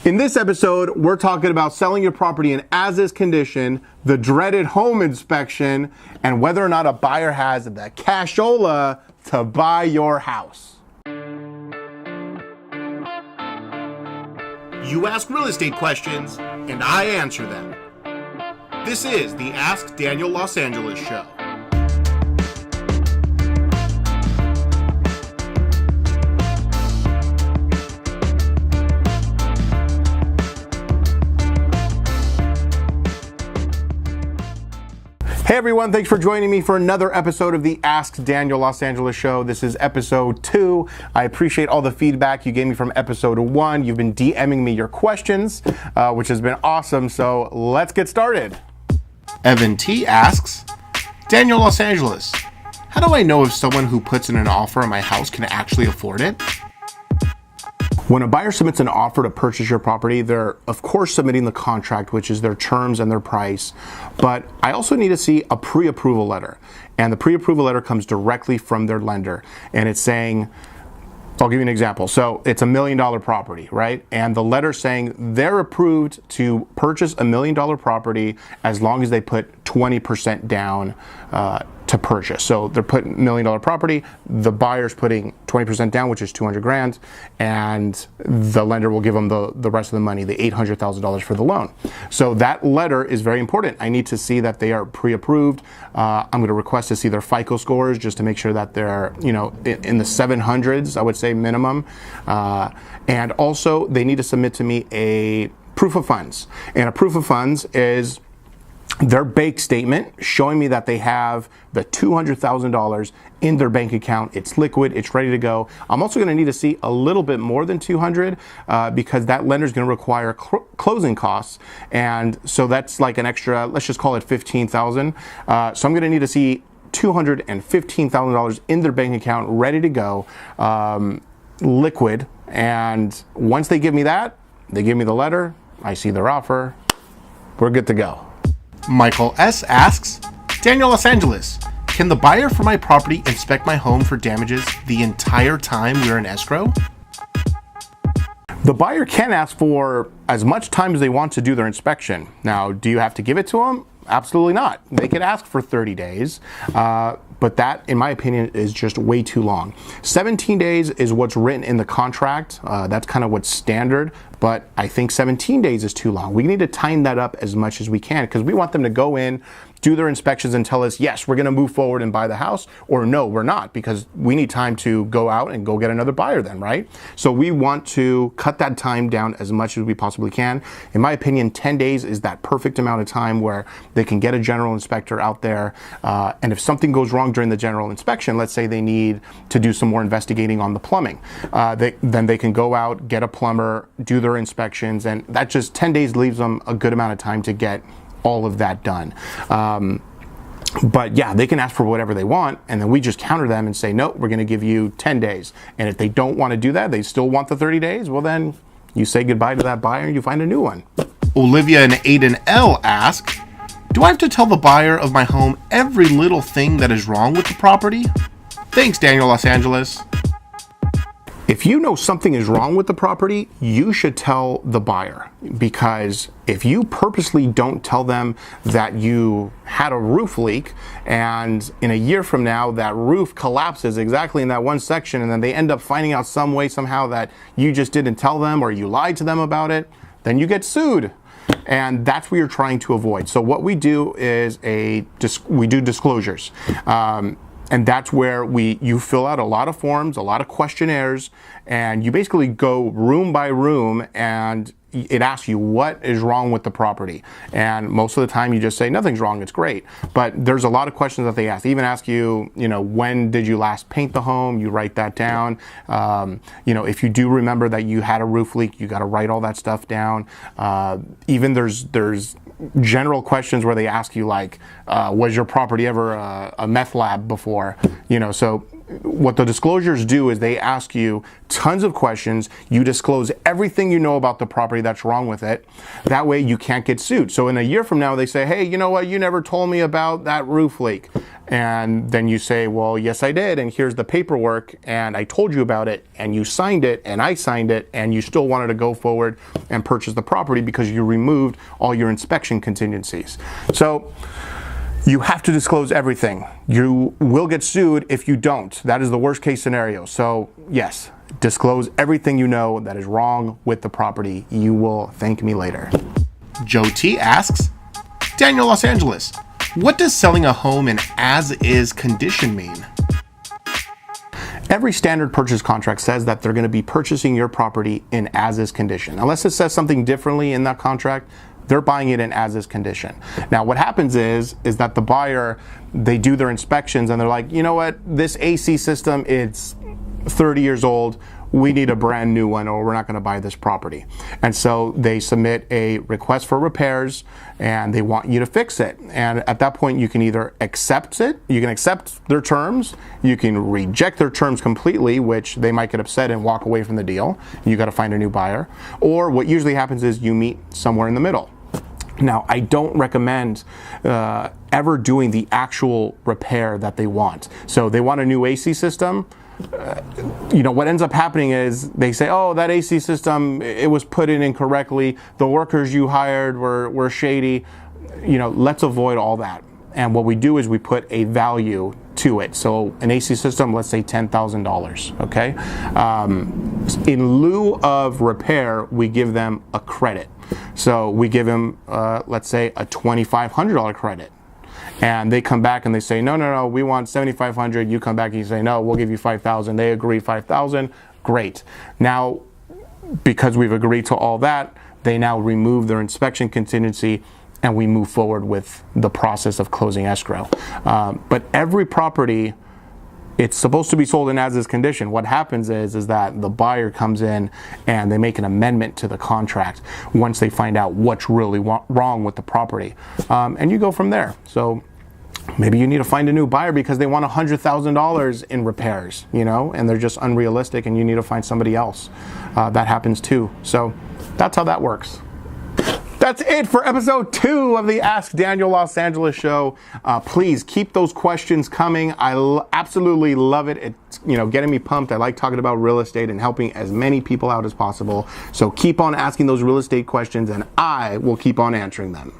In this episode, we're talking about selling your property in as-is condition, the dreaded home inspection, and whether or not a buyer has the cashola to buy your house. You ask real estate questions, and I answer them. This is the Ask Daniel Los Angeles show. Hey everyone, thanks for joining me for another episode of the Ask Daniel Los Angeles show. This is episode 2. I appreciate all the feedback you gave me from episode 1. You've been DMing me your questions, which has been awesome. So let's get started. Evan T asks, Daniel Los Angeles, how do I know if someone who puts in an offer on my house can actually afford it? When a buyer submits an offer to purchase your property, they're of course submitting the contract, which is their terms and their price. But I also need to see a pre-approval letter. And the pre-approval letter comes directly from their lender. And it's saying, I'll give you an example. So it's $1 million property, right? And the letter saying they're approved to purchase $1 million property as long as they put 20% down to purchase. So they're putting $1 million property, the buyer's putting 20% down, which is $200,000, and the lender will give them the rest of the money, the $800,000 for the loan. So that letter is very important. I need to see that they are pre-approved. I'm going to request to see their FICO scores just to make sure that they're, in the 700s, I would say minimum. And also they need to submit to me a proof of funds. And a proof of funds is their bank statement showing me that they have the $200,000 in their bank account. It's liquid, it's ready to go. I'm also going to need to see a little bit more than 200 because that lender is going to require closing costs. And so that's like an extra, let's just call it 15,000. So I'm going to need to see $215,000 in their bank account ready to go, liquid. And once they give me that, they give me the letter, I see their offer, we're good to go. Michael S. asks, Daniel Los Angeles, can the buyer for my property inspect my home for damages the entire time we're in escrow? The buyer can ask for as much time as they want to do their inspection. Now, do you have to give it to them? Absolutely not. They could ask for 30 days, but that, in my opinion, is just way too long. 17 days is what's written in the contract. That's kind of what's standard, but I think 17 days is too long. We need to tighten that up as much as we can because we want them to go in, do their inspections and tell us, yes, we're going to move forward and buy the house, or no, we're not, because we need time to go out and go get another buyer then, right? So we want to cut that time down as much as we possibly can. In my opinion, 10 days is that perfect amount of time where they can get a general inspector out there. And if something goes wrong during the general inspection, let's say they need to do some more investigating on the plumbing, then they can go out, get a plumber, do their inspections, and that just 10 days leaves them a good amount of time to get all of that done. But yeah, they can ask for whatever they want, and then we just counter them and say, no, we're going to give you 10 days. And if they don't want to do that, they still want the 30 days, well then you say goodbye to that buyer and you find a new one. Olivia and Aiden L. ask, do I have to tell the buyer of my home every little thing that is wrong with the property? Thanks, Daniel Los Angeles. If you know something is wrong with the property, you should tell the buyer, because if you purposely don't tell them that you had a roof leak and in a year from now that roof collapses exactly in that one section and then they end up finding out some way somehow that you just didn't tell them or you lied to them about it, then you get sued. And that's what you're trying to avoid. So what we do is we do disclosures. And that's where you fill out a lot of forms, a lot of questionnaires, and you basically go room by room and it asks you what is wrong with the property. And most of the time you just say nothing's wrong, it's great. But there's a lot of questions that they ask. They even ask you, when did you last paint the home? You write that down. If you do remember that you had a roof leak, you got to write all that stuff down. Even there's general questions where they ask you like, was your property ever a meth lab before? So what the disclosures do is they ask you tons of questions. You disclose everything you know about the property that's wrong with it. That way you can't get sued. So in a year from now, they say, hey, you know what? You never told me about that roof leak. And then you say, well, yes, I did. And here's the paperwork. And I told you about it. And you signed it. And I signed it. And you still wanted to go forward and purchase the property because you removed all your inspection contingencies. So you have to disclose everything. You will get sued if you don't. That is the worst case scenario. So yes, disclose everything you know that is wrong with the property. You will thank me later. Joe T asks, Daniel, Los Angeles, what does selling a home in as-is condition mean? Every standard purchase contract says that they're going to be purchasing your property in as-is condition. Unless it says something differently in that contract, they're buying it in as-is condition. Now, what happens is that the buyer, they do their inspections and they're like, you know what, this AC system, it's 30 years old. We need a brand new one or we're not going to buy this property. And so they submit a request for repairs and they want you to fix it. And at that point, you can either accept it, you can accept their terms, you can reject their terms completely, which they might get upset and walk away from the deal. You got to find a new buyer. Or what usually happens is you meet somewhere in the middle. Now, I don't recommend ever doing the actual repair that they want. So they want a new AC system. You know, what ends up happening is they say, oh, that AC system, it was put in incorrectly. The workers you hired were shady. You know, let's avoid all that. And what we do is we put a value to it. So an AC system, let's say $10,000, okay? In lieu of repair, we give them a credit. So we give them, let's say, a $2,500 credit. And they come back and they say, no, we want $7,500. You come back and you say, no, we'll give you $5,000. They agree $5,000. Great. Now, because we've agreed to all that, they now remove their inspection contingency and we move forward with the process of closing escrow. But every property, it's supposed to be sold in as-is condition. What happens is that the buyer comes in and they make an amendment to the contract once they find out what's really wrong with the property. And you go from there. So maybe you need to find a new buyer because they want $100,000 in repairs, you know, and they're just unrealistic and you need to find somebody else. That happens too. So that's how that works. That's it for episode 2 of the Ask Daniel Los Angeles show. Please keep those questions coming. I absolutely love it. It's, you know, getting me pumped. I like talking about real estate and helping as many people out as possible. So keep on asking those real estate questions and I will keep on answering them.